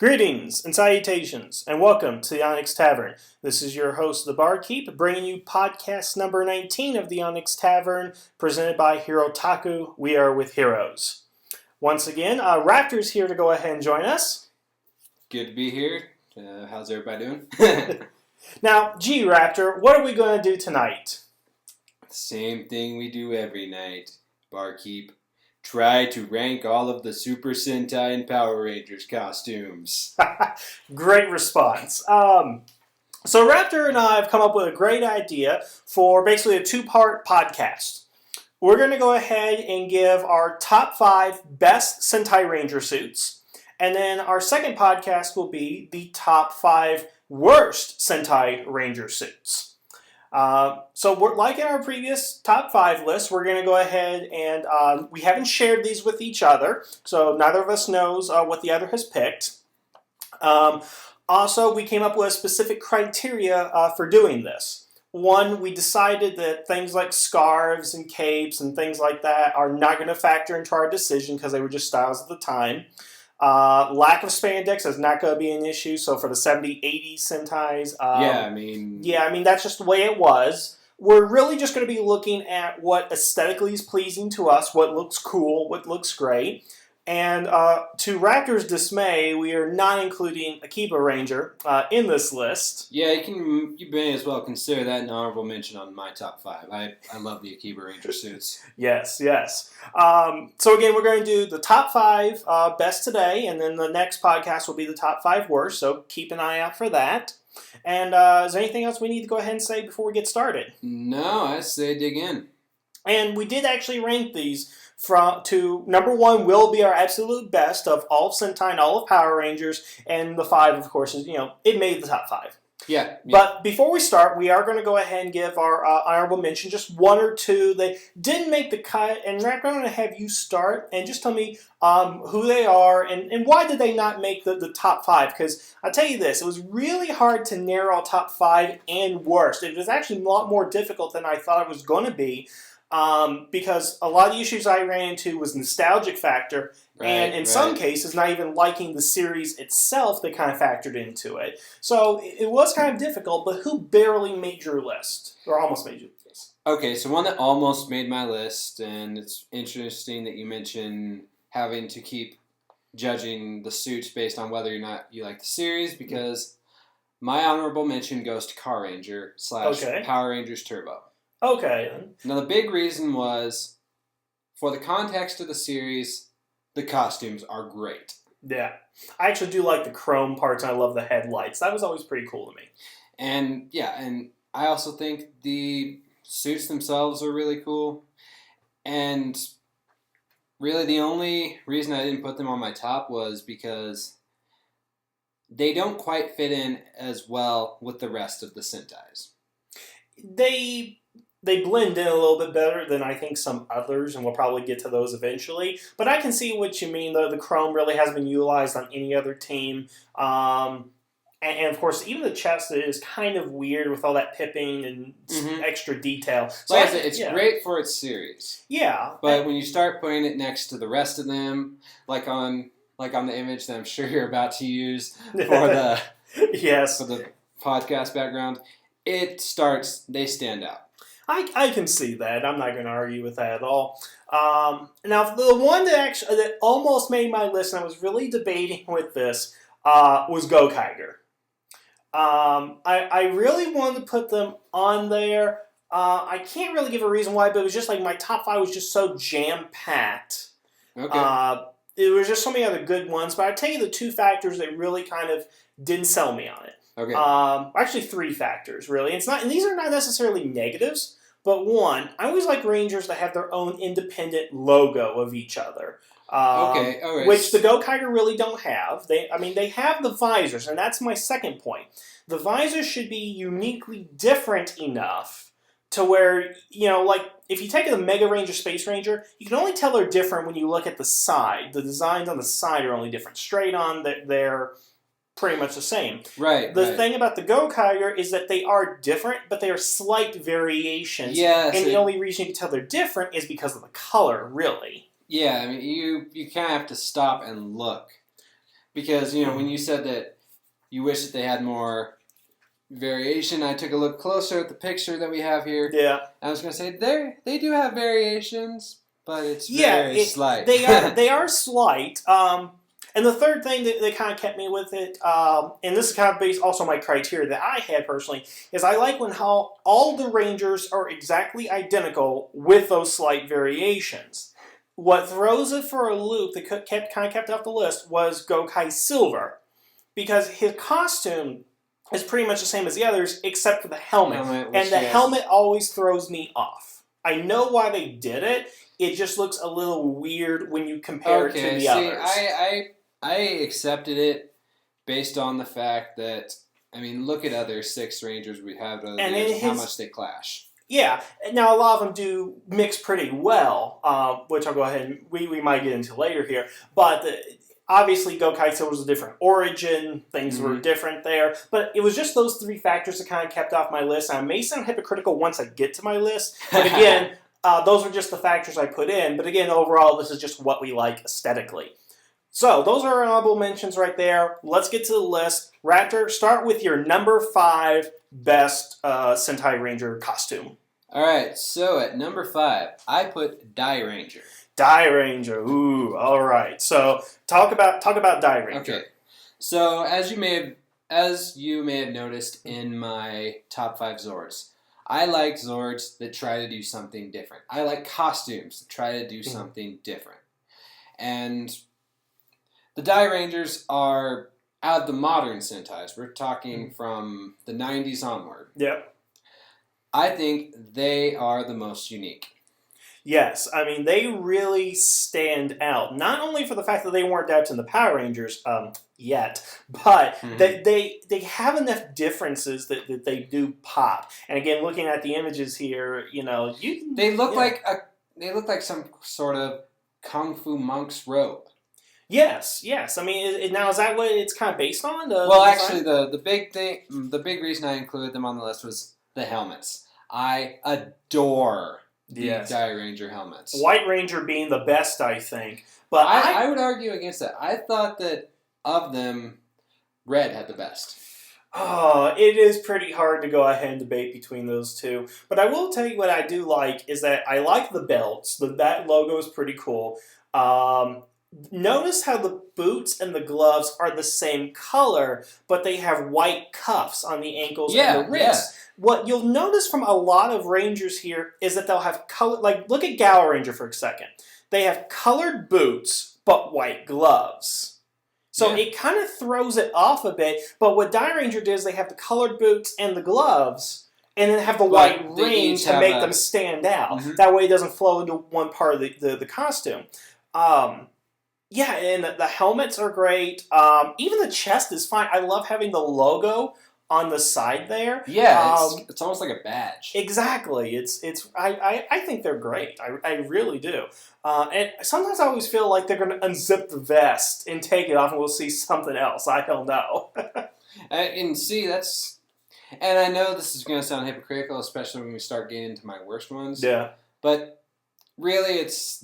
Greetings and salutations, and welcome to the Onyx Tavern. This is your host, the Barkeep, bringing you podcast number 19 of the Onyx Tavern, presented by Hirotaku. We are with heroes. Once again, Raptor's here to go ahead and join us. Good to be here. How's everybody doing? Now, gee, Raptor, what are we going to do tonight? Same thing we do every night, Barkeep. Try to rank all of the Super Sentai and Power Rangers costumes. Great response. So Raptor and I have come up with a great idea for basically a two-part podcast. We're going to go ahead and give our top 5 best Sentai Ranger suits. And then our second podcast will be the top 5 worst Sentai Ranger suits. So we're, like in our previous top 5 list, we're going to go ahead and we haven't shared these with each other, so neither of us knows what the other has picked. Also, we came up with a specific criteria for doing this. One, we decided that things like scarves and capes and things like that are not going to factor into our decision because they were just styles at the time. Lack of spandex is not going to be an issue. So for the 70s, 80s Sentais, I mean that's just the way it was. We're really just going to be looking at what aesthetically is pleasing to us, what looks cool, what looks great. And to Raptor's dismay, we are not including Akiba Ranger in this list. Yeah, you may as well consider that an honorable mention on my top 5. I love the Akiba Ranger suits. Yes. So again, we're going to do the top 5 best today, and then the next podcast will be the top 5 worst, so keep an eye out for that. And is there anything else we need to go ahead and say before we get started? No, I say dig in. And we did actually rank these to number 1 will be our absolute best of all of Sentai and all of Power Rangers, and the 5, of course, is, it made the top 5. Yeah. But before we start, we are going to go ahead and give our honorable mention, just 1 or 2 that didn't make the cut. And Rack, I'm going to have you start and just tell me who they are and why did they not make the top 5. Because I'll tell you this, it was really hard to narrow top 5 and worst. It was actually a lot more difficult than I thought it was going to be. Because a lot of the issues I ran into was nostalgic factor, and in some cases, not even liking the series itself that kind of factored into it. So it was kind of difficult, but who barely made your list? Or almost made your list? Okay, so one that almost made my list, and it's interesting that you mentioned having to keep judging the suits based on whether or not you like the series, because my honorable mention goes to Car Ranger / Power Rangers Turbo. Okay. Now, the big reason was, for the context of the series, the costumes are great. Yeah. I actually do like the chrome parts, and I love the headlights. That was always pretty cool to me. And, and I also think the suits themselves are really cool. And really, the only reason I didn't put them on my top was because they don't quite fit in as well with the rest of the Sentais. They blend in a little bit better than I think some others, and we'll probably get to those eventually. But I can see what you mean, though. The chrome really hasn't been utilized on any other team. And of course, even the chest is kind of weird with all that pipping and extra detail. So it's great for its series. Yeah. But when you start putting it next to the rest of them, like on the image that I'm sure you're about to use for the for the podcast background, they stand out. I can see that. I'm not going to argue with that at all. Now, the one that almost made my list, and I was really debating with this, was Gokaiger. I really wanted to put them on there. I can't really give a reason why, but it was just like my top 5 was just so jam-packed. Okay. There was just so many other good ones, but I'll tell you the 2 factors that really kind of didn't sell me on it. Okay. Actually 3 factors, really. And these are not necessarily negatives, but 1, I always like Rangers that have their own independent logo of each other. Okay, all right. Which the Gokaiger really don't have. They have the visors, and that's my second point. The visors should be uniquely different enough to where, like, if you take a Mega Ranger, Space Ranger, you can only tell they're different when you look at the side. The designs on the side are only different. Straight on, they're pretty much the same. Right. The thing about the Gokaiger is that they are different, but they are slight variations. Yeah. And the only reason you can tell they're different is because of the color, really. Yeah, I mean, you kind of have to stop and look. Because, when you said that you wish that they had more variation, I took a look closer at the picture that we have here. Yeah. I was going to say, they do have variations, but it's very slight. They are slight. And the third thing that kind of kept me with it, and this is kind of based also on my criteria that I had personally, is I like when how all the Rangers are exactly identical with those slight variations. What throws it for a loop that kind of kept off the list was Gokai Silver, because his costume is pretty much the same as the others except for the helmet, and the helmet always throws me off. I know why they did it. It just looks a little weird when you compare it to the others. I accepted it based on the fact that, look at other 6 Rangers we have over the years and how much they clash. Yeah, now a lot of them do mix pretty well, which I'll go ahead and we might get into later here. But obviously Gokai Silver was a different origin, things were different there. But it was just those 3 factors that kind of kept off my list. I may sound hypocritical once I get to my list, but again, those were just the factors I put in. But again, overall, this is just what we like aesthetically. So those are our honorable mentions right there. Let's get to the list. Raptor, start with your number 5 best Sentai Ranger costume. All right, so at number 5, I put Die Ranger. Die Ranger. Ooh, all right. So talk about Die Ranger. Okay. So as you may have noticed in my top 5 Zords, I like Zords that try to do something different. I like costumes that try to do something different. And the Die Rangers are out of the modern Sentais. We're talking from the 90s onward. Yep. I think they are the most unique. Yes, they really stand out. Not only for the fact that they weren't out in the Power Rangers yet, but they have enough differences that they do pop. And again, looking at the images here, they look like some sort of Kung Fu monk's robe. Yes. Now is that what it's kind of based on? Actually, the big reason I included them on the list was the helmets. I adore the Die Ranger helmets. White Ranger being the best, I think. But I would argue against that. I thought that of them, Red had the best. Oh, it is pretty hard to go ahead and debate between those two. But I will tell you what I do like is that I like the belts. That logo is pretty cool. Notice how the boots and the gloves are the same color, but they have white cuffs on the ankles and the wrists. Yeah. What you'll notice from a lot of Rangers here is that they'll have color. Like, look at Gal Ranger for a second. They have colored boots, but white gloves. So it kind of throws it off a bit. But what Die Ranger did is they have the colored boots and the gloves, and then have the white ring to make them stand out. That way it doesn't flow into one part of the costume. Yeah, and the helmets are great. Even the chest is fine. I love having the logo on the side there. Yeah, it's almost like a badge. Exactly. I think they're great. I really do. And sometimes I always feel like they're going to unzip the vest and take it off, and we'll see something else. I don't know. And see, and I know this is going to sound hypocritical, especially when we start getting into my worst ones. Yeah. But really, it's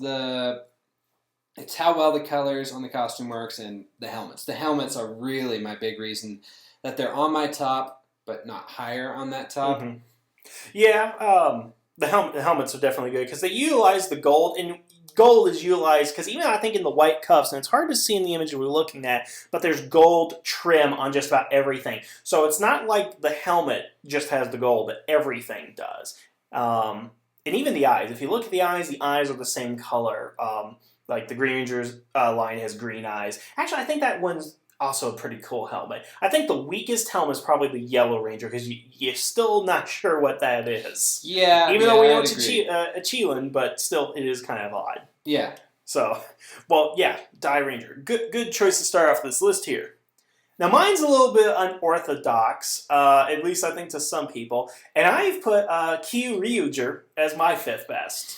how well the colors on the costume works and the helmets. The helmets are really my big reason that they're on my top, but not higher on that top. Yeah, the helmets are definitely good because they utilize the gold, and gold is utilized because even I think in the white cuffs, and it's hard to see in the image we're looking at, but there's gold trim on just about everything. So it's not like the helmet just has the gold, but everything does. And even the eyes. If you look at the eyes are the same color. Like the Green Ranger's line has green eyes. Actually, I think that one's also a pretty cool helmet. I think the weakest helmet is probably the Yellow Ranger because you're still not sure what that is. Yeah, even though we know it's a Chilean, but still it is kind of odd. Yeah. So, well, yeah, Die Ranger. Good choice to start off this list here. Now, mine's a little bit unorthodox, at least I think to some people, and I've put Kyu Ryuger as my 5th best.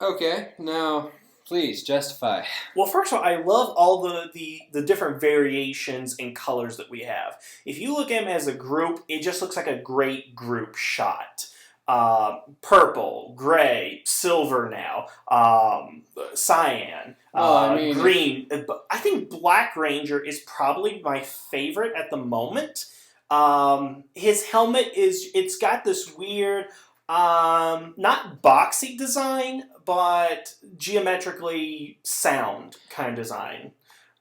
Okay, now please justify. Well, first of all, I love all the different variations and colors that we have. If you look at them as a group, it just looks like a great group shot. purple, gray, silver now, cyan, Well, I mean, green. I think Black Ranger is probably my favorite at the moment. His helmet it's got this weird, not boxy design, but geometrically sound kind of design.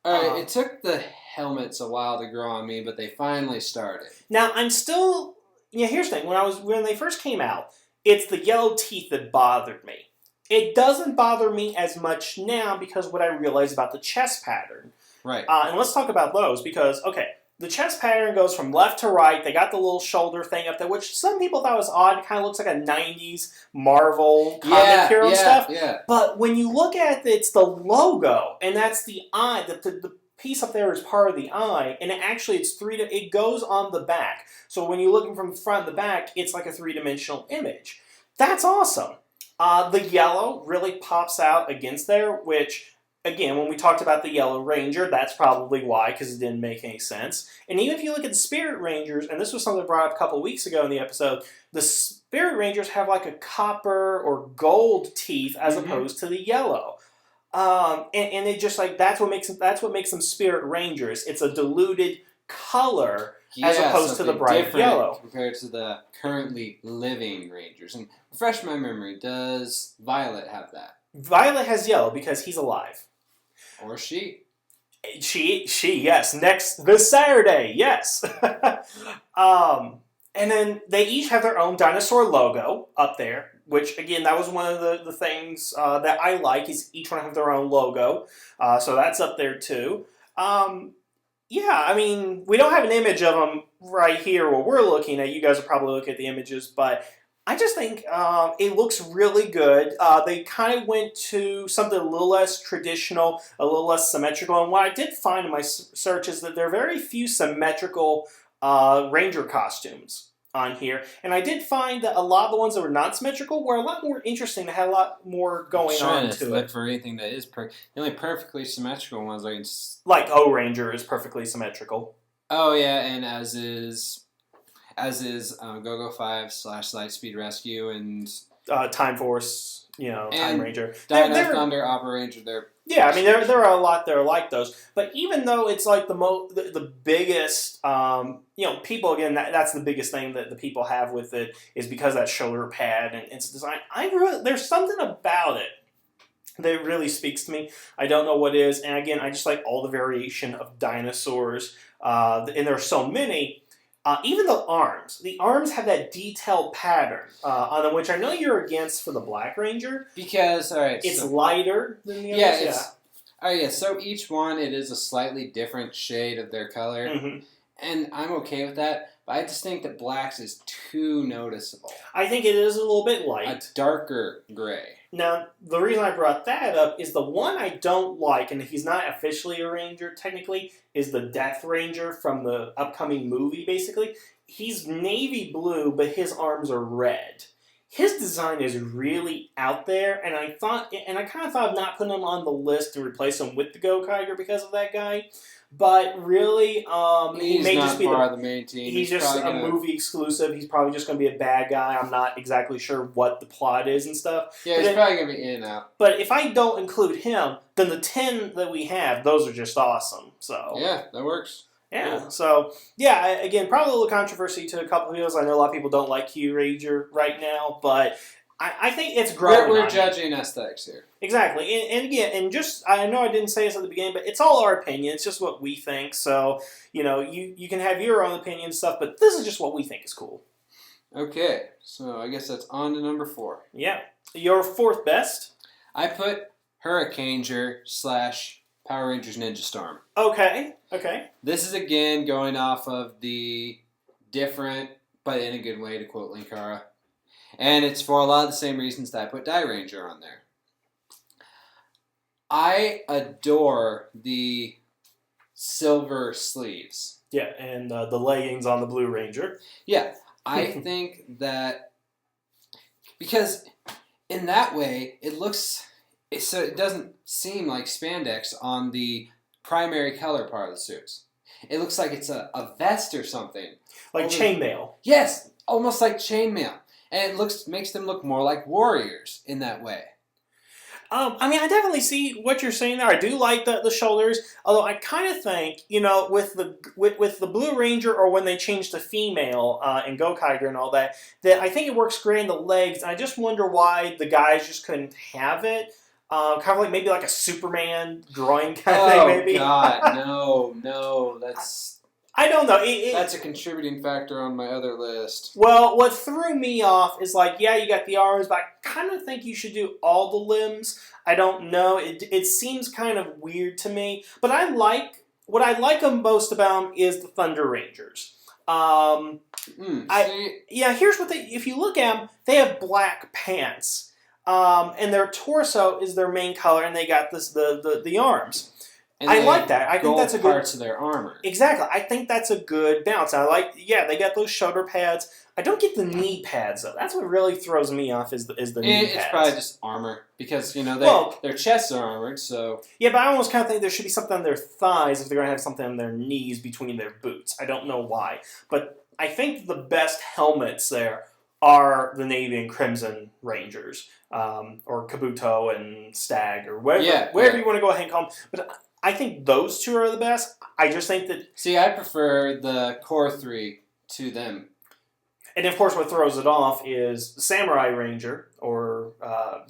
all right, it took the helmets a while to grow on me, but they finally started. Now I'm still. Yeah, here's the thing. When they first came out, it's the yellow teeth that bothered me. It doesn't bother me as much now because what I realized about the chest pattern. Right. And let's talk about those because, okay, the chest pattern goes from left to right. They got the little shoulder thing up there, which some people thought was odd. It kind of looks like a 90s Marvel comic hero stuff. Yeah. But when you look at it, it's the logo, and that's the eye. The piece up there is part of the eye, and it goes on the back. So when you're looking from the front to the back, it's like a three-dimensional image. That's awesome. The yellow really pops out against there, which, again, when we talked about the Yellow Ranger, that's probably why, because it didn't make any sense. And even if you look at the Spirit Rangers, and this was something brought up a couple weeks ago in the episode, the Spirit Rangers have like a copper or gold teeth as opposed to the yellow. And it just like that's what makes them Spirit Rangers. It's a diluted color as opposed to the bright yellow compared to the currently living Rangers. And refresh my memory, does Violet have that? Violet has yellow because he's alive. Or she? She yes. This Saturday, yes. And then they each have their own dinosaur logo up there. Which, again, that was one of the things that I like, is each one have their own logo. So that's up there, too. Yeah, I mean, we don't have an image of them right here where we're looking at. You guys will probably look at the images. But I just think it looks really good. They kind of went to something a little less traditional, a little less symmetrical. And what I did find in my search is that there are very few symmetrical Ranger costumes on here, and I did find that a lot of the ones that were not symmetrical were a lot more interesting. They had a lot more going on to look it. For anything that is the only perfectly symmetrical ones I can like O-Ranger is perfectly symmetrical. Oh yeah, and as is Go-Go 5 / Lightspeed Rescue and Time Force, Time Ranger, Dino Thunder, Opera Ranger. Yeah, I mean there are a lot that are like those, but even though it's like the biggest, people again that's the biggest thing that the people have with it is because of that shoulder pad and its design. There's something about it that really speaks to me. I don't know what it is, and again I just like all the variation of dinosaurs, and there are so many. Even the arms have that detailed pattern on them, which I know you're against for the Black Ranger. Because, alright, it's lighter than the others. So each one, it is a slightly different shade of their color. Mm-hmm. And I'm okay with that, but I just think that Black's is too noticeable. I think it is a little bit light. A darker gray. Now, the reason I brought that up is the one I don't like, and he's not officially a Ranger technically, is the Death Ranger from the upcoming movie, basically. He's navy blue, but his arms are red. His design is really out there, and I kind of thought of not putting him on the list to replace him with the Go-Kiger because of that guy. But really, he may just be part of the main team. He's just a movie exclusive. He's probably just going to be a bad guy. I'm not exactly sure what the plot is and stuff. Yeah, he's probably going to be in and out. But if I don't include him, then the 10 that we have, those are just awesome. So yeah, that works. Yeah. So yeah, again, probably a little controversy to a couple of videos. I know a lot of people don't like Q Ranger right now, but I think it's growing. We're judging aesthetics here. Exactly. And again, and just, I know I didn't say this at the beginning, but it's all our opinion. It's just what we think. So, you can have your own opinion and stuff, but this is just what we think is cool. Okay. So I guess that's on to number 4. Yeah. Your fourth best? I put Hurricaneger / Power Rangers Ninja Storm. Okay. This is again going off of the different, but in a good way, to quote Linkara. And it's for a lot of the same reasons that I put Die Ranger on there. I adore the silver sleeves. Yeah, and the leggings on the Blue Ranger. Yeah, I think that because in that way it looks so it doesn't seem like spandex on the primary color part of the suits. It looks like it's a vest or something. Like chainmail. Yes, almost like chainmail. And it makes them look more like warriors in that way. I mean, I definitely see what you're saying there. I do like the shoulders, although I kind of think, with the Blue Ranger, or when they changed to female in Gokaiger and all that, that I think it works great in the legs. And I just wonder why the guys just couldn't have it. Kind of like maybe like a Superman groin kind of thing, maybe. Oh God, no, that's. I don't know. That's a contributing factor on my other list. Well, what threw me off is like, yeah, you got the arms, but I kind of think you should do all the limbs. I don't know. It seems kind of weird to me. But what I like most about them is the Thunder Rangers. Here's what if you look at them, they have black pants. And their torso is their main color, and they got the arms. And I like that. I think that's a good parts of their armor. Exactly. I think that's a good balance. They got those shoulder pads. I don't get the knee pads though. That's what really throws me off is the knee pads. It's probably just armor because their chests are armored. So yeah, but I almost kind of think there should be something on their thighs if they're going to have something on their knees between their boots. I don't know why, but I think the best helmets there are the Navy and Crimson Rangers, or Kabuto and Stag, or wherever you want to go ahead and call them. But I think those two are the best. I just think that... See, I prefer the core three to them. And of course what throws it off is the Samurai Ranger, or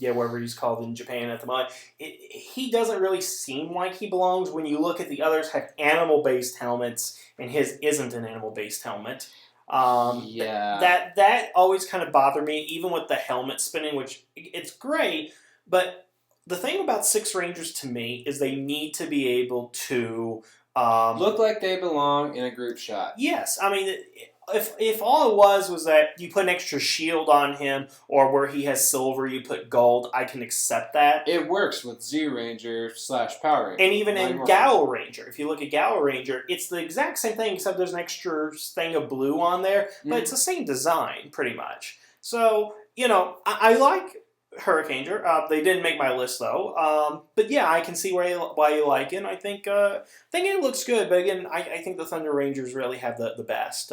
whatever he's called in Japan at the moment. He doesn't really seem like he belongs when you look at the others have animal-based helmets, and his isn't an animal-based helmet. That always kind of bothered me, even with the helmet spinning, which it's great, but... The thing about Six Rangers to me is they need to be able to... look like they belong in a group shot. Yes. I mean, if all it was that you put an extra shield on him, or where he has silver, you put gold, I can accept that. It works with Z Ranger / Power Ranger. And even in Gal Ranger. If you look at Gal Ranger, it's the exact same thing, except there's an extra thing of blue on there, but it's the same design, pretty much. So, I like... Hurricane Ranger. They didn't make my list though. But yeah, I can see why you like it. I think it looks good. But again, I think the Thunder Rangers really have the best.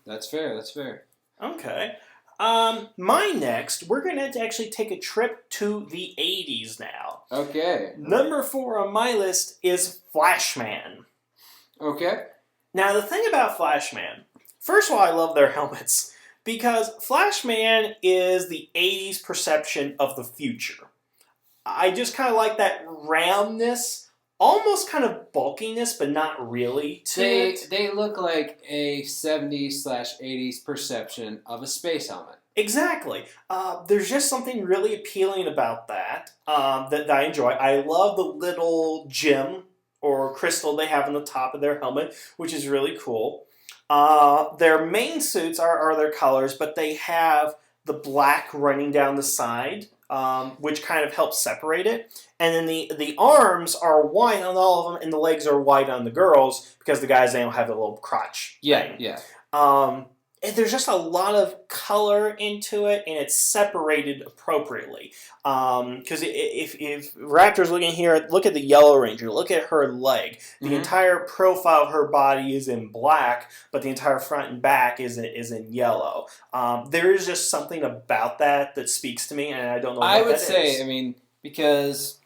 That's fair. That's fair. Okay. My next, we're going to actually take a trip to the 80s now. Okay. Number 4 on my list is Flashman. Okay. Now the thing about Flashman, first of all, I love their helmets. Because Flashman is the 80s perception of the future. I just kind of like that roundness, almost kind of bulkiness, but not really to it. They look like a 70s / 80s perception of a space helmet. Exactly. There's just something really appealing about that that I enjoy. I love the little gem or crystal they have on the top of their helmet, which is really cool. Their main suits are their colors, but they have the black running down the side, which kind of helps separate it. And then the arms are white on all of them, and the legs are white on the girls, because the guys, they don't have the little crotch thing. Yeah. And there's just a lot of color into it, and it's separated appropriately. Because if Raptor's looking here, look at the Yellow Ranger, look at her leg. The entire profile of her body is in black, but the entire front and back is in yellow. There is just something about that speaks to me, and I don't know what that is. I would say, I mean, because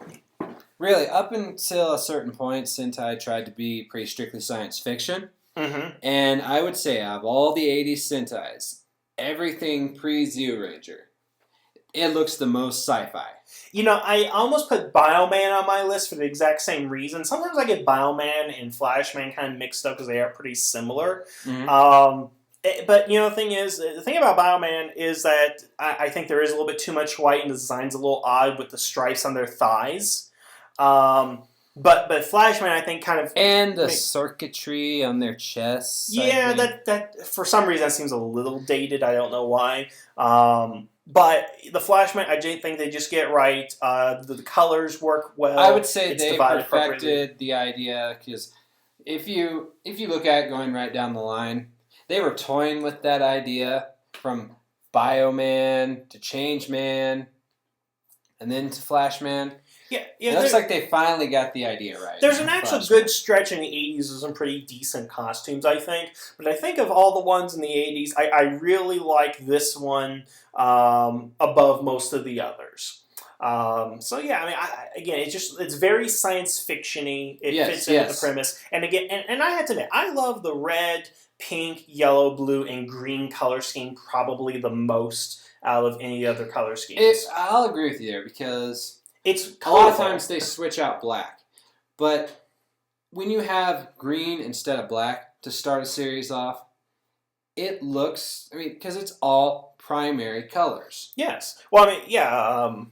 really, up until a certain point, Sentai tried to be pretty strictly science fiction. Mm-hmm. And I would say, out of all the 80s Sentais, everything pre-Z Ranger, it looks the most sci-fi. I almost put Bioman on my list for the exact same reason. Sometimes I get Bioman and Flashman kind of mixed up because they are pretty similar. Mm-hmm. But, the thing about Bioman is that I think there is a little bit too much white, and the design's a little odd with the stripes on their thighs. But Flashman, I think, kind of... And the circuitry on their chests. Yeah, that for some reason, that seems a little dated. I don't know why. But the Flashman, I think they just get right. The colors work well. I would say they perfected the idea, because if you look at it going right down the line, they were toying with that idea from Bioman to Changeman and then to Flashman. Yeah, It looks like they finally got the idea right. There's an actual good stretch in the 80s of some pretty decent costumes, I think. But I think of all the ones in the 80s, I really like this one above most of the others. So yeah, I mean, again, it's very science fiction-y. It fits in with the premise. And again, and I have to admit, I love the red, pink, yellow, blue, and green color scheme probably the most out of any other color schemes. I'll agree with you there because it's colorful. A lot of times they switch out black, but when you have green instead of black to start a series off, it looks, because it's all primary colors. Yes. Well, I mean,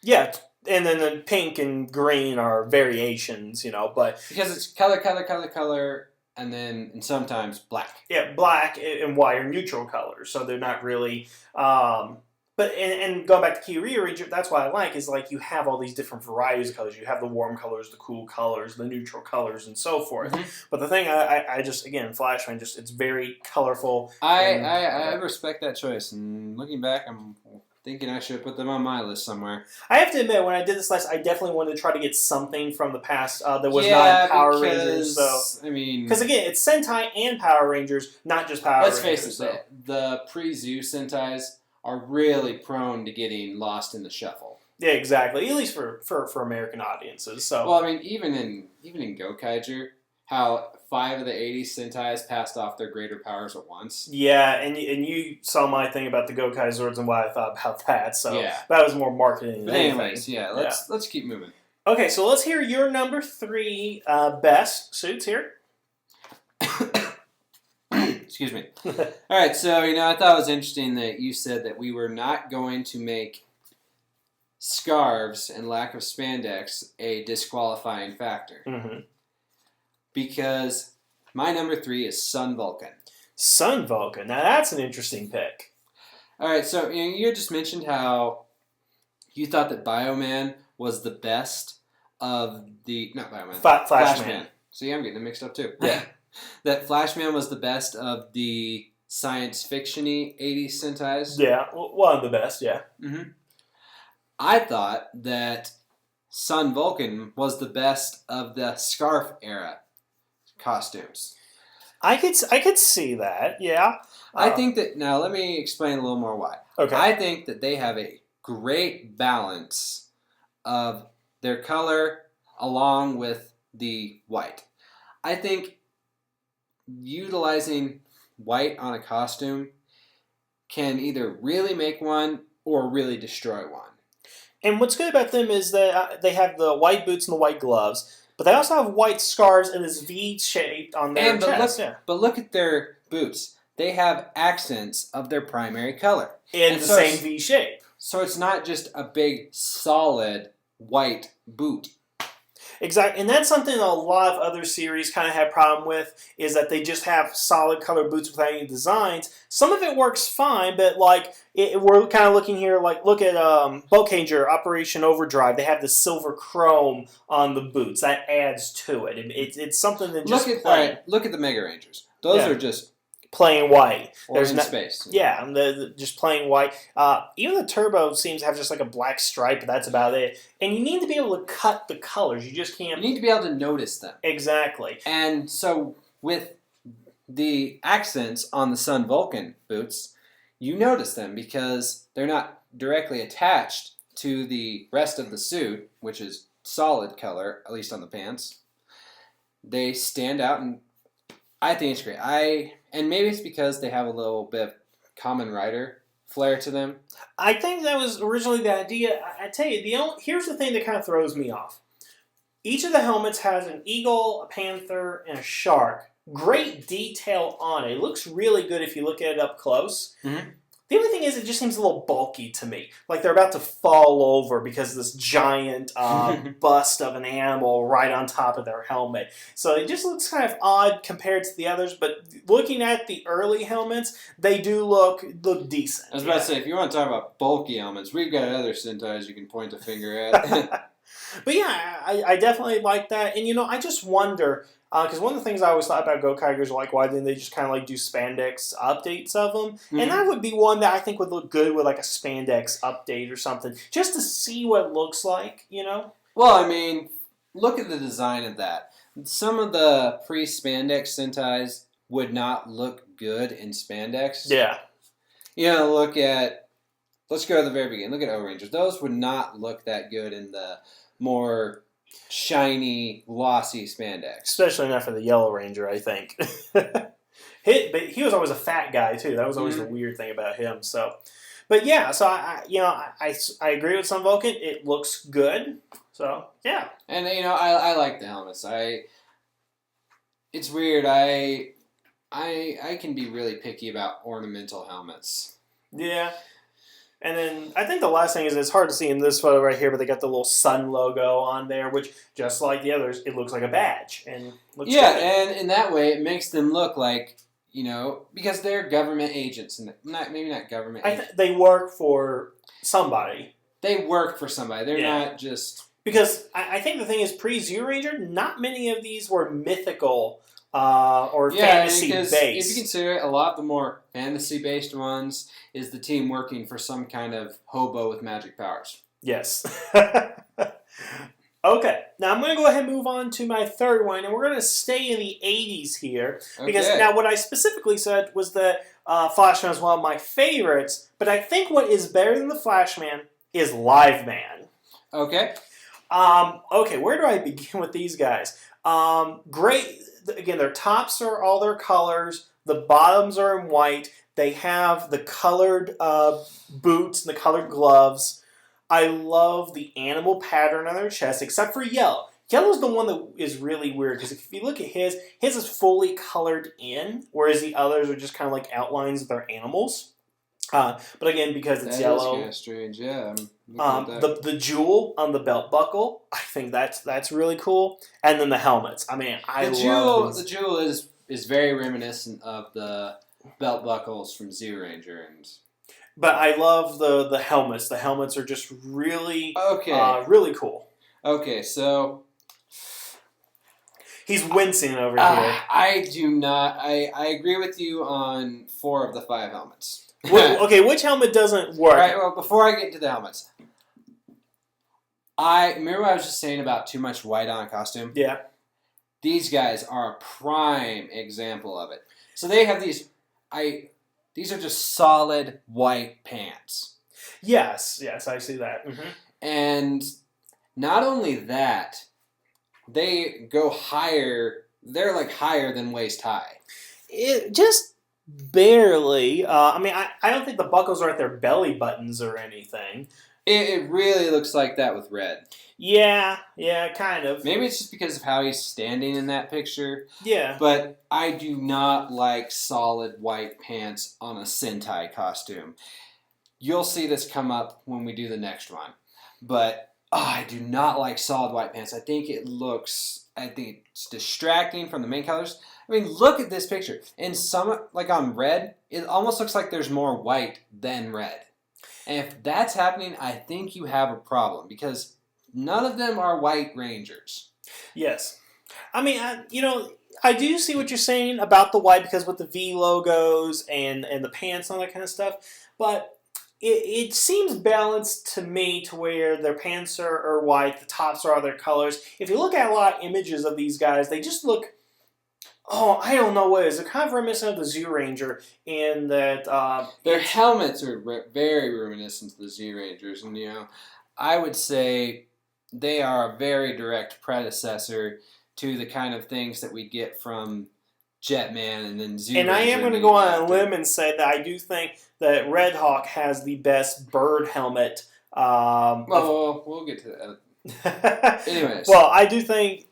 yeah, and then the pink and green are variations, but because it's color, and then and sometimes black. Yeah, black and white are neutral colors, so they're not really. But and going back to Kyrie, that's what I like is like you have all these different varieties of colors. You have the warm colors, the cool colors, the neutral colors, and so forth. Mm-hmm. But the thing I just again Flashman it's very colorful. I respect that choice, and looking back, I'm thinking I should put them on my list somewhere. I have to admit, when I did this list, I definitely wanted to try to get something from the past that was not in Power Rangers. So because again, it's Sentai and Power Rangers, not just Power Rangers. Let's face it, the pre-Zoo Sentais are really prone to getting lost in the shuffle. Yeah, exactly. At least for American audiences. So well, even in Gokaiger, how 5 of the 80 Sentais passed off their greater powers at once. Yeah, and you saw my thing about the Gokai Zords and what I thought about that. So that was more marketing than anything. Anyways, let's keep moving. Okay, so let's hear your number 3 best suits here. Excuse me. All right, so I thought it was interesting that you said that we were not going to make scarves and lack of spandex a disqualifying factor. Mm-hmm. Because my number 3 is Sun Vulcan. Sun Vulcan. Now that's an interesting pick. All right, so you just mentioned how you thought that Bioman was the best of the not Bioman, Flashman. See, I'm getting them mixed up too. Yeah. That Flashman was the best of the science fiction-y 80s Sentais. Yeah, one of the best, yeah. Mm-hmm. I thought that Sun Vulcan was the best of the Scarf era costumes. I could see that, yeah. I think that, now let me explain a little more why. Okay. I think that they have a great balance of their color along with the white. I think utilizing white on a costume can either really make one or really destroy one. And what's good about them is that they have the white boots and the white gloves, but they also have white scarves and this V shape on their chest. But look at their boots. They have accents of their primary color. In the same V shape. So it's not just a big, solid white boot. Exactly, and that's something a lot of other series kind of have problem with, is that they just have solid color boots without any designs. Some of it works fine, but we're kind of looking here, look at Bowcanger, Operation Overdrive. They have the silver chrome on the boots. That adds to it. It's something that just look at the Mega Rangers. Those are just plain white. There's no space. Yeah, just plain white. Even the Turbo seems to have just like a black stripe, but that's about it. And you need to be able to cut the colors. You just can't. You need to be able to notice them. Exactly. And so with the accents on the Sun Vulcan boots, you notice them because they're not directly attached to the rest of the suit, which is solid color, at least on the pants. They stand out, and I think it's great. And maybe it's because they have a little bit of Kamen Rider flair to them. I think that was originally the idea. I tell you, here's the thing that kind of throws me off. Each of the helmets has an eagle, a panther, and a shark. Great detail on it. It looks really good if you look at it up close. Mm-hmm. The only thing is, it just seems a little bulky to me. Like they're about to fall over because of this giant bust of an animal right on top of their helmet. So it just looks kind of odd compared to the others. But looking at the early helmets, they do look decent. I was about to say, if you want to talk about bulky helmets, we've got other Sentais you can point a finger at. But yeah, I definitely like that. And I just wonder, because one of the things I always thought about Gokaigers, why didn't they just kind of do spandex updates of them? Mm-hmm. And that would be one that I think would look good with a spandex update or something, just to see what it looks like, Well, I mean, look at the design of that. Some of the pre-spandex Sentais would not look good in spandex. Yeah. Let's go to the very beginning. Look at O-Rangers. Those would not look that good in the more shiny, glossy spandex. Especially not for the Yellow Ranger, I think. But he was always a fat guy too. That was always the weird thing about him. So, but yeah, so I agree with Sun Vulcan. It looks good. So yeah, and I like the helmets. It's weird. I can be really picky about ornamental helmets. Yeah. And then I think the last thing is it's hard to see in this photo right here, but they got the little sun logo on there, which just like the others, it looks like a badge and looks good. And in that way, it makes them look like because they're government agents and maybe not government. They work for somebody. They work for somebody. They're not just because I think the thing is pre-Zero Ranger, not many of these were mythical or fantasy based. If you consider it, a lot of the more fantasy based ones is the team working for some kind of hobo with magic powers. Yes. Okay, now I'm going to go ahead and move on to my third one, and we're going to stay in the 80s here. Because now what I specifically said was that Flashman is one of my favorites, but I think what is better than the Flashman is Live Man. Okay. Okay, where do I begin with these guys? Great. Again, their tops are all their colors. The bottoms are in white. They have the colored boots and the colored gloves. I love the animal pattern on their chest, except for yellow. Yellow's the one that is really weird, because if you look at his is fully colored in, whereas the others are just kind of like outlines of their animals. But again, because it's yellow. That is kind of strange, yeah. The jewel on the belt buckle, I think that's really cool. And then the helmets. I mean, the jewel is very reminiscent of the belt buckles from Zero Ranger But I love the helmets. The helmets are just really really cool. Okay, so he's wincing over here. I do not. I agree with you on 4 of the 5 helmets. Okay, which helmet doesn't work? All right, well, before I get into the helmets, remember what I was just saying about too much white on a costume? Yeah. These guys are a prime example of it. So they have these. These are just solid white pants. Yes, I see that. Mm-hmm. And not only that, they go higher. They're like higher than waist high. Just barely. I mean, I don't think the buckles are at their belly buttons or anything. It really looks like that with red. Yeah, kind of. Maybe it's just because of how he's standing in that picture. Yeah. But I do not like solid white pants on a Sentai costume. You'll see this come up when we do the next one. But I do not like solid white pants. I think it's distracting from the main colors. I mean, look at this picture. In some, like on red, it almost looks like there's more white than red. And if that's happening, I think you have a problem, because none of them are white Rangers. Yes. I mean, I do see what you're saying about the white, because with the V logos and the pants and all that kind of stuff, but it seems balanced to me to where their pants are white, the tops are other colors. If you look at a lot of images of these guys, they just look, I don't know what it is. They're kind of reminiscent of the Zoo Ranger in that... their helmets are very reminiscent of the Zoo Rangers, and I would say they are a very direct predecessor to the kind of things that we get from Jetman and then Zoo Ranger. And I am going to go on a limb and say that I do think that Red Hawk has the best bird helmet. We'll get to that. Anyways. Well, I do think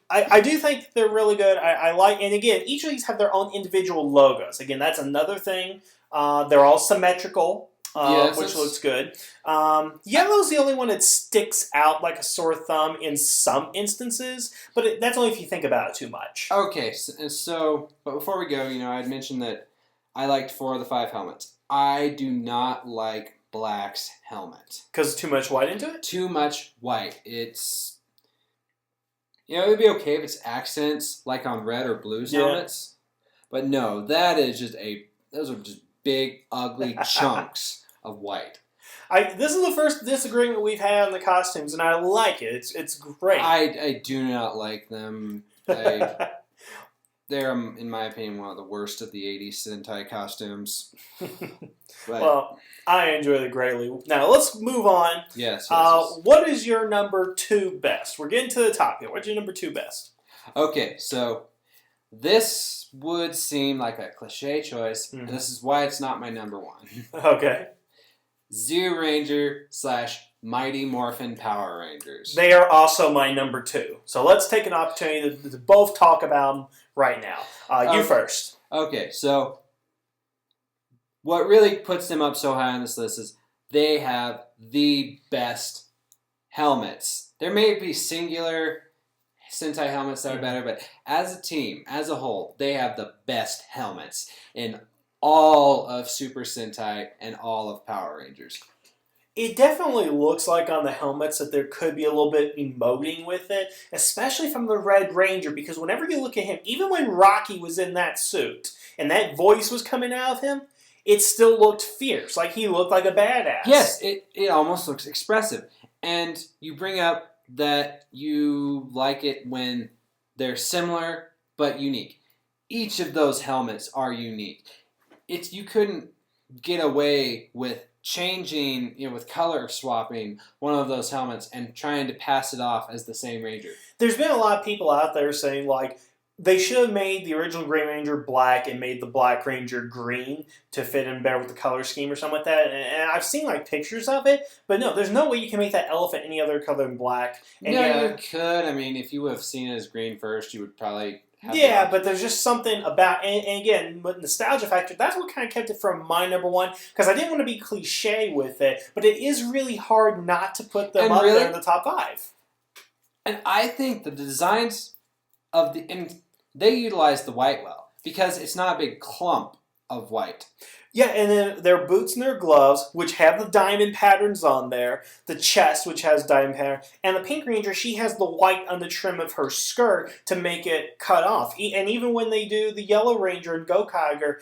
they're really good. I like, and again, each of these have their own individual logos. Again, that's another thing. They're all symmetrical, which looks good. Yellow's the only one that sticks out like a sore thumb in some instances, but that's only if you think about it too much. Okay, so but before we go, I'd mentioned that I liked 4 of the 5 helmets. I do not like Black's helmet. Because too much white into it? Too much white. It's... it would be okay if it's accents, like on red or blue's helmets. But no, that is just those are just big, ugly chunks of white. This is the first disagreement we've had on the costumes, and I like it. It's great. I do not like them. They're, in my opinion, one of the worst of the 80s Sentai costumes. But, well, I enjoy it greatly. Now, let's move on. Yes. What is your number 2 best? We're getting to the top here. What's your number 2 best? Okay, so this would seem like a cliche choice, and this is why it's not my number 1. Okay. Zeo Ranger / Mighty Morphin Power Rangers. They are also my number 2. So let's take an opportunity to both talk about them right now. You first. Okay, so what really puts them up so high on this list is they have the best helmets. There may be singular Sentai helmets that are better, but as a team, as a whole, they have the best helmets in all of Super Sentai and all of Power Rangers. It definitely looks like on the helmets that there could be a little bit emoting with it, especially from the Red Ranger, because whenever you look at him, even when Rocky was in that suit and that voice was coming out of him, it still looked fierce, like he looked like a badass. Yes, it almost looks expressive. And you bring up that you like it when they're similar but unique. Each of those helmets are unique. You couldn't get away with changing, with color swapping one of those helmets and trying to pass it off as the same Ranger. There's been a lot of people out there saying, like, they should have made the original Green Ranger black and made the Black Ranger green to fit in better with the color scheme or something like that. And I've seen, like, pictures of it, but no, there's no way you can make that elephant any other color than black. And you could. I mean, if you would have seen it as green first, you would probably... but there's just something about, and again, with nostalgia factor, that's what kind of kept it from my number 1, because I didn't want to be cliche with it, but it is really hard not to put them there in the top 5. And I think the designs of and they utilize the white well, because it's not a big clump of white. Yeah, and then their boots and their gloves, which have the diamond patterns on there, the chest, which has diamond pattern, and the Pink Ranger, she has the white on the trim of her skirt to make it cut off. And even when they do the Yellow Ranger and Gokaiger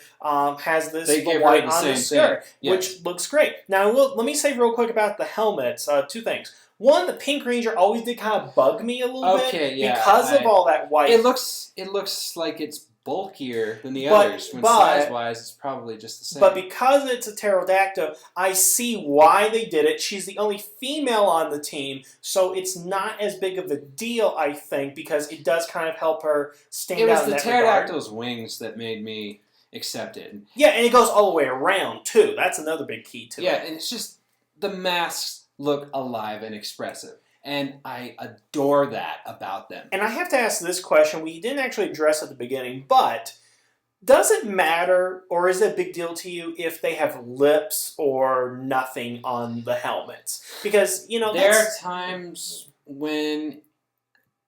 has this white on the skirt, which looks great. Now, let me say real quick about the helmets, 2 things. One, the Pink Ranger always did kind of bug me a little bit because of all that white. It looks like it's bulkier than the others, when size-wise it's probably just the same. But because it's a pterodactyl, I see why they did it. She's the only female on the team, so it's not as big of a deal, I think, because it does kind of help her stand out in that regard. It was the pterodactyl's wings that made me accept it. Yeah, and it goes all the way around, too. That's another big key to it. Yeah, and it's just, the masks look alive and expressive. And I adore that about them. And I have to ask this question. We didn't actually address at the beginning, but does it matter, or is it a big deal to you if they have lips or nothing on the helmets? Because, there are times when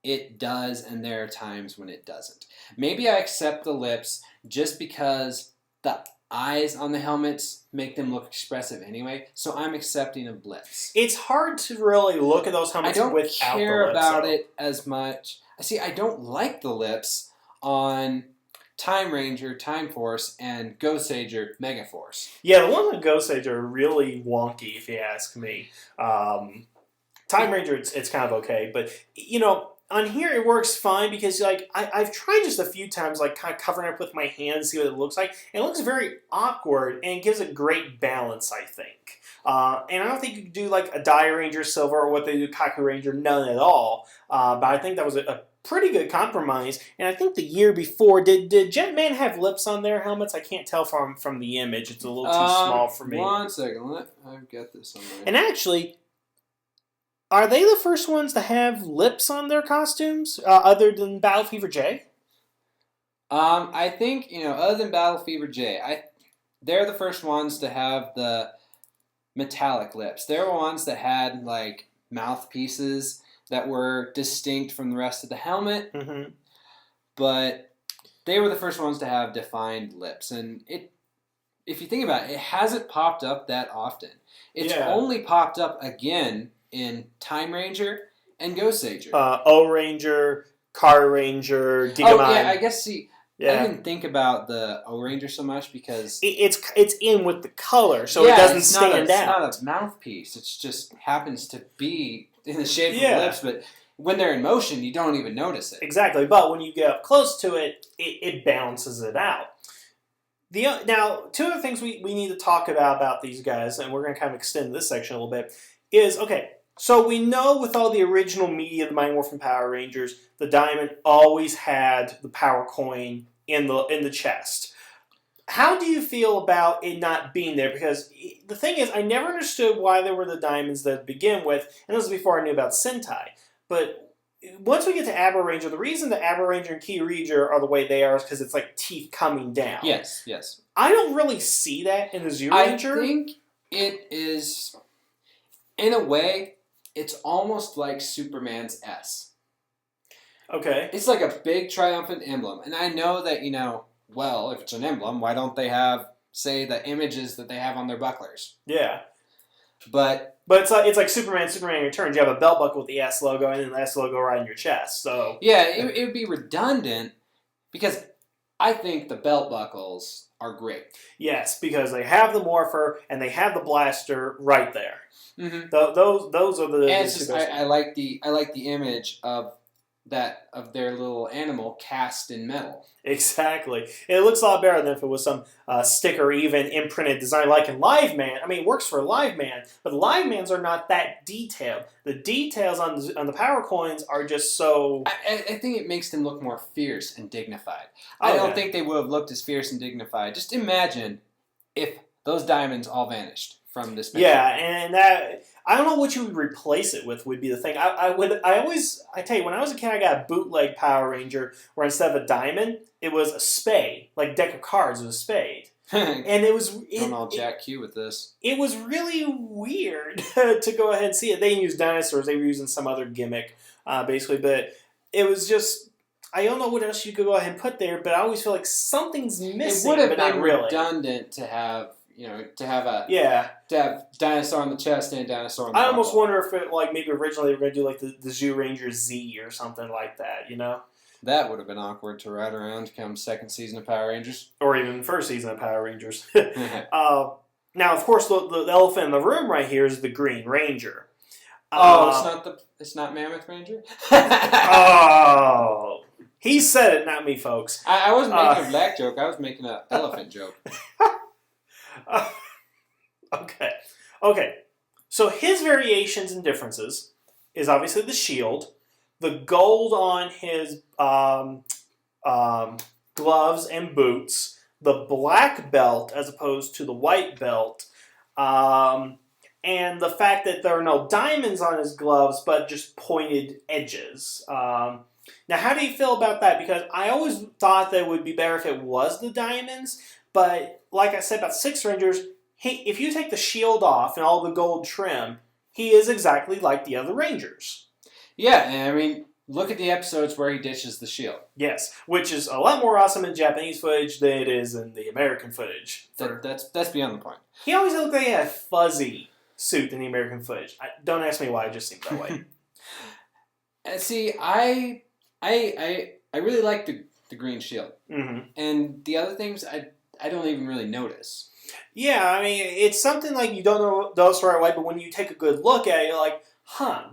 it does, and there are times when it doesn't. Maybe I accept the lips just because the eyes on the helmets make them look expressive anyway, so I'm accepting of lips. It's hard to really look at those helmets without the lips. I don't care about it as much. See, I don't like the lips on Time Ranger, Time Force, and Ghost Sager, Mega Force. Yeah, the ones on Ghost Sager are really wonky, if you ask me. Time Ranger, it's kind of okay, but, on here it works fine because I've tried just a few times kind of covering up with my hands, see what it looks like, and it looks very awkward and it gives a great balance, I think. And I don't think you could do a Dire Ranger Silver or what they do Kaku Ranger, none at all. But I think that was a pretty good compromise. And I think the year before, did Jetman have lips on their helmets? I can't tell from the image. It's a little too small for me. 1 second, I've got this somewhere. And actually, are they the first ones to have lips on their costumes, other than Battle Fever J? I think, other than Battle Fever J, they're the first ones to have the metallic lips. They're the ones that had, mouthpieces that were distinct from the rest of the helmet. Mm-hmm. But they were the first ones to have defined lips. And if you think about it, it hasn't popped up that often. It's only popped up again in Time Ranger and Ghost Sager. O-Ranger, Car Ranger, Gigamon. Oh, yeah, I guess, Yeah. I didn't think about the O-Ranger so much because It's in with the color, so it doesn't stand out. It's not a mouthpiece. It just happens to be in the shape of Yeah. the lips, but when they're in motion, you don't even notice it. Exactly, but when you get up close to it, it balances it out. Now, two other things we need to talk about these guys, and we're going to kind of extend this section a little bit, is, okay, so we know with all the original media of the Mighty Morphin Power Rangers, the Diamond always had the power coin in the chest. How do you feel about it not being there? Because the thing is, I never understood why there were the diamonds to begin with, and this was before I knew about Sentai. But once we get to Aber Ranger, the reason the Aber Ranger and Key Ranger are the way they are is because it's like teeth coming down. Yes. I don't really see that in the Zero Ranger. I think it is, in a way, it's almost like Superman's S. Okay. It's like a big triumphant emblem. And I know that, well, if it's an emblem, why don't they have, say, the images that they have on their bucklers? Yeah. But it's like Superman Returns. You have a belt buckle with the S logo and then the S logo right in your chest. So yeah, it would be redundant because I think the belt buckles are great. Yes, because they have the morpher and they have the blaster right there. Mm-hmm. Those are the. And it's just I like the image of their little animal cast in metal. Exactly. It looks a lot better than if it was some sticker, even imprinted design like in Live Man. I mean, it works for Live Man, but Live Mans are not that detailed. The details on the power coins are just so. I think it makes them look more fierce and dignified. Oh, I don't think they would have looked as fierce and dignified. Just imagine if those diamonds all vanished from this picture. Yeah, and that. I don't know what you would replace it with would be the thing. I tell you, when I was a kid, I got a bootleg Power Ranger where instead of a diamond, it was a spade. Like deck of cards was a spade. And it was... Going all Jack Q with this. It was really weird to go ahead and see it. They didn't use dinosaurs. They were using some other gimmick, basically. But it was just... I don't know what else you could go ahead and put there, but I always feel like something's missing, it would have but been not really. redundant to have... to have dinosaur on the chest and dinosaur on the I almost buckle. wonder if it, like, maybe originally they were going to do, like, the Zoo Ranger Z or something like that, That would have been awkward to ride around come second season of Power Rangers. Or even first season of Power Rangers. Now, of course, the elephant in the room right here is the Green Ranger. It's not Mammoth Ranger? Oh! He said it, not me, folks. I wasn't making a black joke. I was making an elephant joke. Okay. So his variations and differences is obviously the shield, the gold on his gloves and boots, the black belt as opposed to the white belt, and the fact that there are no diamonds on his gloves but just pointed edges. Now, how do you feel about that? Because I always thought that it would be better if it was the diamonds, but like I said about Six Rangers, if you take the shield off and all the gold trim, he is exactly like the other Rangers. Yeah, and I mean, look at the episodes where he ditches the shield. Yes, which is a lot more awesome in Japanese footage than it is in the American footage. That's beyond the point. He always looked like he had a fuzzy suit in the American footage. Don't ask me why, it just seemed that way. See, I really like the green shield. Mm-hmm. And the other things, I don't even really notice. Yeah, I mean, it's something like you don't know those the right way, but when you take a good look at it, you're like,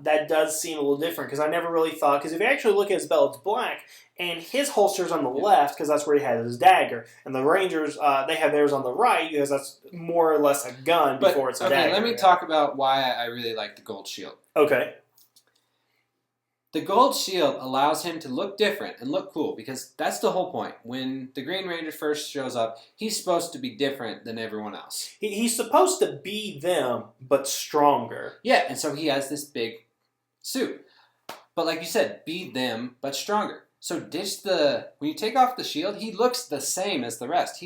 that does seem a little different, because I never really thought, because if you actually look at his belt, it's black, and his holster's on the left, because that's where he has his dagger, and the Rangers, they have theirs on the right, because that's more or less a gun before it's a dagger. Okay, let me talk about why I really like the gold shield. Okay. The gold shield allows him to look different and look cool, because that's the whole point. When the Green Ranger first shows up, he's supposed to be different than everyone else. He's supposed to be them, but stronger. Yeah, and so he has this big suit. But like you said, be them, but stronger. So when you take off the shield, he looks the same as the rest.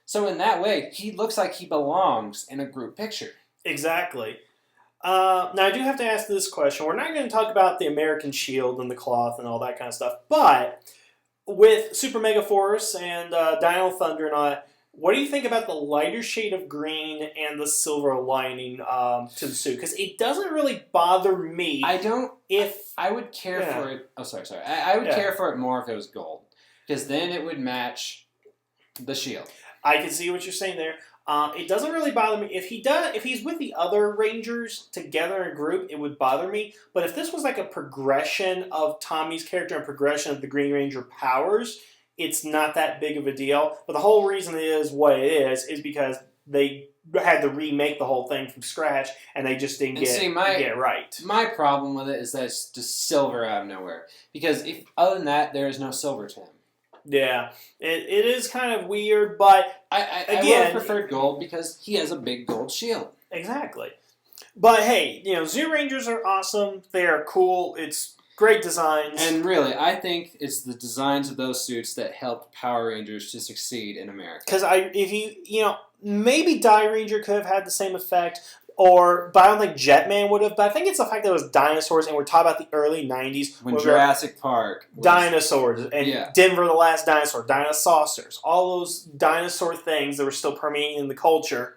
So in that way, he looks like he belongs in a group picture. Exactly. Now, I do have to ask this question. We're not going to talk about the American shield and the cloth and all that kind of stuff, but with Super Mega Force and Dino Thunder and all, what do you think about the lighter shade of green and the silver lining to the suit? Because it doesn't really bother me. I would care for it. Oh, sorry. I would care for it more if it was gold. because then it would match the shield. I can see what you're saying there. It doesn't really bother me if he's with the other Rangers together in a group. It would bother me. But if this was like a progression of Tommy's character and progression of the Green Ranger powers, it's not that big of a deal. But the whole reason it is what it is because they had to remake the whole thing from scratch, and they just didn't get it right. My problem with it is that it's just silver out of nowhere. Because other than that, there is no silver to him. Yeah, it is kind of weird, but I would have preferred gold because he has a big gold shield. Exactly. But hey, Zoo Rangers are awesome. They are cool. It's great designs. And really, I think it's the designs of those suits that helped Power Rangers to succeed in America. Because maybe Die Ranger could have had the same effect, but I don't think Jetman would have. But I think it's the fact that it was dinosaurs, and we're talking about the early 90s. When Jurassic Park was... Dinosaurs, and Denver the Last Dinosaur, Dinosaucers, all those dinosaur things that were still permeating in the culture,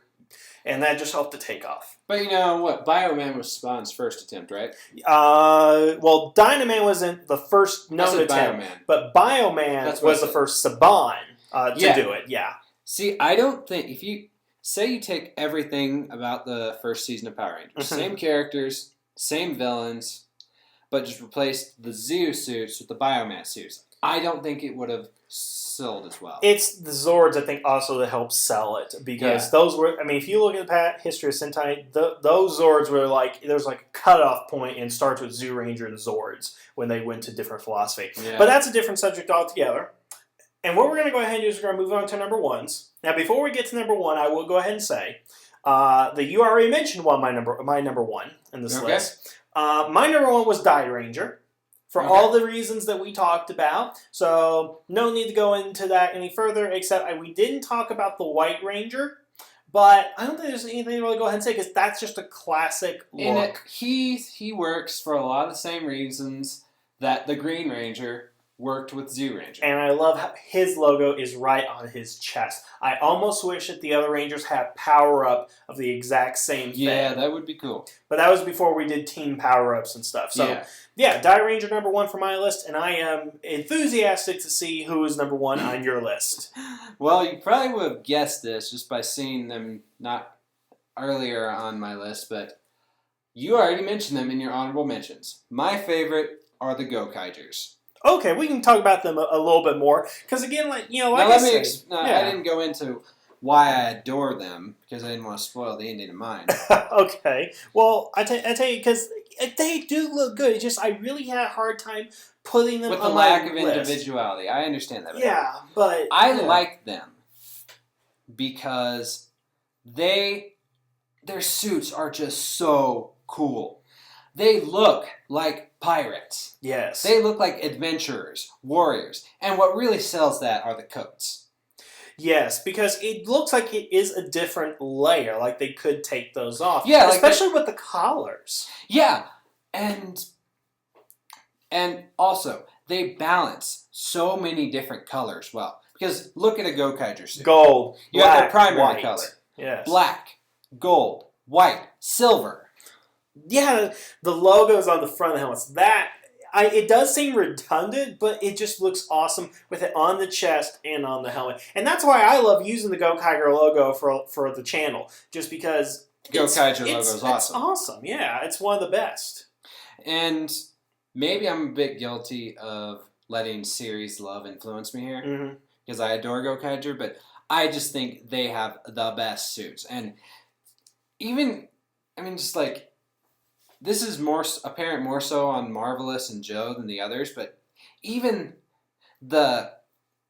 and that just helped to take off. But you know what? Bioman was Spawn's first attempt, right? Well, Dynaman wasn't the first known attempt, but Bioman was the first Saban to do it, yeah. See, I don't think, if you... Say you take everything about the first season of Power Rangers. Same characters, same villains, but just replaced the Zoo suits with the Bioman suits. I don't think it would have sold as well. It's the Zords, I think, also that helped sell it. Because those were, if you look at the history of Sentai, those Zords were there's a cutoff point and starts with Zoo Ranger and Zords when they went to different philosophy. Yeah. But that's a different subject altogether. And what we're going to go ahead and do is we're going to move on to number ones. Now, before we get to number one, I will go ahead and say that you already mentioned my number one in this list. My number one was Die Ranger for all the reasons that we talked about. So no need to go into that any further, except we didn't talk about the White Ranger. But I don't think there's anything to really go ahead and say because that's just a classic look. He works for a lot of the same reasons that the Green Ranger worked with Zoo Ranger. And I love how his logo is right on his chest. I almost wish that the other Rangers had power-up of the exact same thing. Yeah, that would be cool. But that was before we did team power-ups and stuff. So, yeah, Die Ranger number one for my list, and I am enthusiastic to see who is number one on your list. Well, you probably would have guessed this just by seeing them not earlier on my list, but you already mentioned them in your honorable mentions. My favorite are the Go-Kaigers. Okay, we can talk about them a little bit more. Because again, I didn't go into why I adore them, because I didn't want to spoil the ending of mine. Okay. Well, I tell you, because they do look good. It's just, I really had a hard time putting them with on the my lack of list. individuality. I understand that. Yeah, but... I like them because their suits are just so cool. They look like pirates. Yes. They look like adventurers, warriors. And what really sells that are the coats. Yes, because it looks like it is a different layer. Like they could take those off. Yeah. Especially with the collars. Yeah. And also, they balance so many different colors well. Because look at a Go-Kaiger suit. Gold, you black, have their primary white. color. Yes. Black, gold, white, silver. Yeah, the logos on the front of the helmets. It does seem redundant, but it just looks awesome with it on the chest and on the helmet. And that's why I love using the Go-Kaiger logo for the channel, just because Go-Kaiger logo is awesome. It's awesome, yeah. It's one of the best. And maybe I'm a bit guilty of letting series love influence me here, because I adore Go-Kaiger, but I just think they have the best suits. And this is more apparent more so on Marvelous and Joe than the others, but even the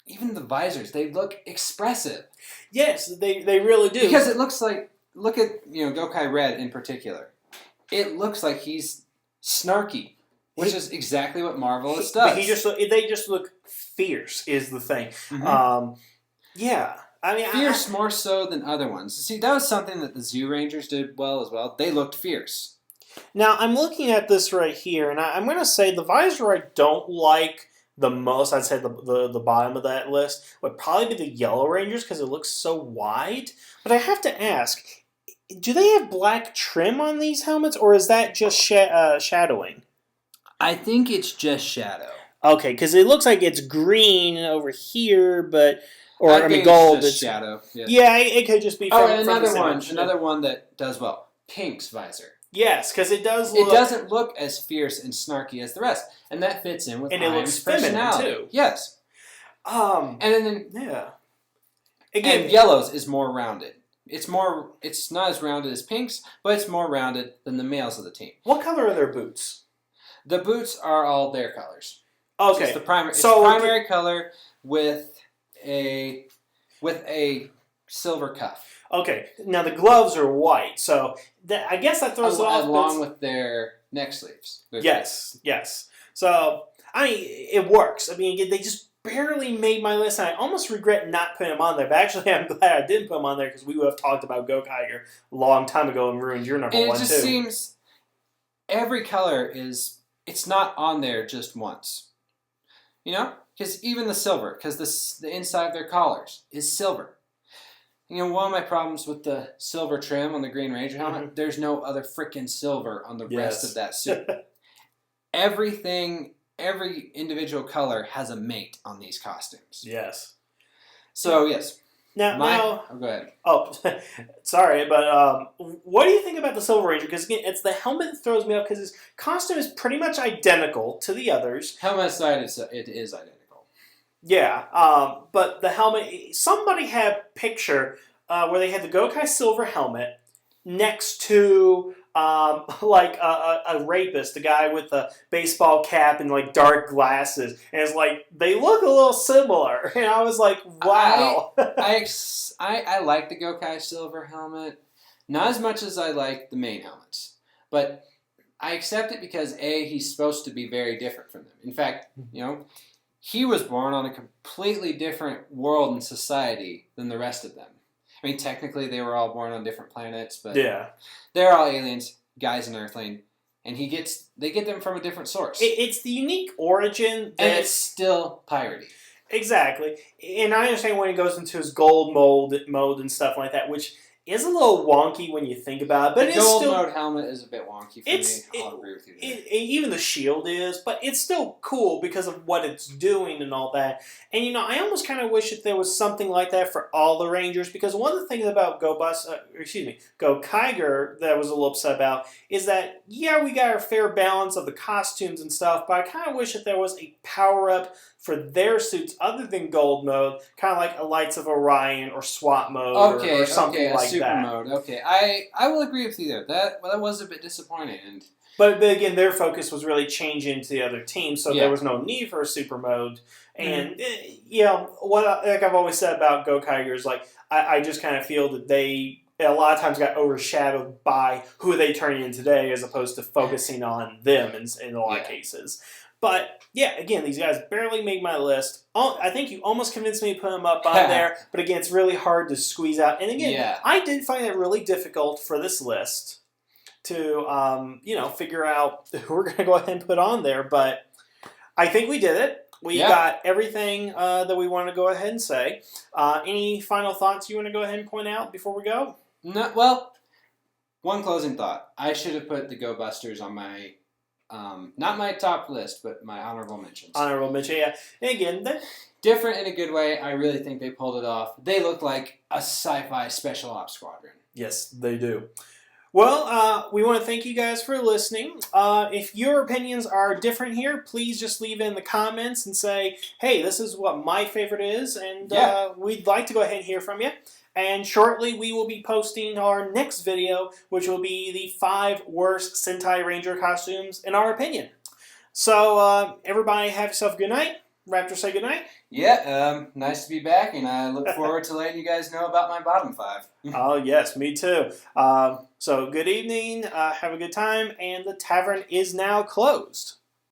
visors, they look expressive. Yes, they really do. Because it looks like, look at Gokai Red in particular. It looks like he's snarky, which is exactly what Marvelous does. But they just look fierce is the thing. Yeah. Fierce more so than other ones. See, that was something that the Zoo Rangers did well as well. They looked fierce. Now, I'm looking at this right here, and I'm going to say the visor I don't like the most, I'd say the bottom of that list, would probably be the Yellow Rangers because it looks so wide. But I have to ask, do they have black trim on these helmets, or is that just shadowing? I think it's just shadow. Okay, because it looks like it's green over here, but I think gold. It's just shadow. Yeah. Yeah, it could just be. Oh, From, and from another one. image. Another one that does well. Pink's visor. Yes, because it does. It doesn't look as fierce and snarky as the rest, and that fits in with and it Iron's looks feminine personality. too. Yes. And then yeah. Again, and yellow's is more rounded. It's not as rounded as Pink's, but it's more rounded than the males of the team. What color are their boots? The boots are all their colors. Okay. It's the primary color with a silver cuff. Okay. Now the gloves are white, so I guess that throws it off. Along with their neck sleeves. Yes. So it works. I mean, they just barely made my list, and I almost regret not putting them on there. But actually, I'm glad I didn't put them on there because we would have talked about Gokaiger a long time ago and ruined your number one too. And it just seems every color it's not on there just once. You know, because even the silver, because the inside of their collars is silver. You know, one of my problems with the silver trim on the Green Ranger helmet, there's no other frickin' silver on the rest of that suit. Every individual color has a mate on these costumes. Yes. So, yes. Now, go ahead. Oh, sorry, but what do you think about the Silver Ranger? Because again, it's the helmet that throws me off because his costume is pretty much identical to the others. Helmet side, it is identical. Yeah, but the helmet, somebody had a picture where they had the Gokai silver helmet next to like a rapist, a guy with a baseball cap and like dark glasses, and it's like they look a little similar. And I was like, wow. I like the Gokai silver helmet, not as much as I like the main helmets, but I accept it because he's supposed to be very different from them. In fact, you know, he was born on a completely different world and society than the rest of them. I mean, technically they were all born on different planets, but yeah, they're all aliens, guys in Earthling, and they get them from a different source. It's the unique origin, and it's still piratey. Exactly, and I understand when he goes into his gold mode and stuff like that, which is a little wonky when you think about it. But the gold mode helmet is a bit wonky for me. I'll agree with you there. Even the shield is, but it's still cool because of what it's doing and all that. And you know, I almost kind of wish that there was something like that for all the Rangers, because one of the things about Gokaiger that I was a little upset about is that, yeah, we got our fair balance of the costumes and stuff, but I kind of wish that there was a power-up for their suits other than gold mode, kind of like a Lights of Orion or SWAT mode or something like super that. Mode. Okay, I will agree with you there. That was a bit disappointing. But again, their focus was really changing to the other team, so there was no need for a super mode. And you know, like I've always said about Gokaiger is like I just kind of feel that they a lot of times got overshadowed by who they turn in today, as opposed to focusing on them in a lot of cases. But yeah, again, these guys barely made my list. I think you almost convinced me to put them up on there, but again, it's really hard to squeeze out. And again, I did find it really difficult for this list to figure out who we're going to go ahead and put on there. But I think we did it. We got everything that we want to go ahead and say. Any final thoughts you want to go ahead and point out before we go? No, well, one closing thought. I should have put the Go Busters on my, not my top list, but my honorable mentions. Honorable mention, yeah. And again, different in a good way. I really think they pulled it off. They look like a sci-fi special ops squadron. Yes, they do. Well, we want to thank you guys for listening. If your opinions are different here, please just leave it in the comments and say, hey, this is what my favorite is, and we'd like to go ahead and hear from you. And shortly, we will be posting our next video, which will be the 5 worst Sentai Ranger costumes, in our opinion. So, everybody have yourself a good night. Raptor, say good night. Yeah, nice to be back, and I look forward to letting you guys know about my bottom 5. Oh, yes, me too. So, good evening, have a good time, and the tavern is now closed.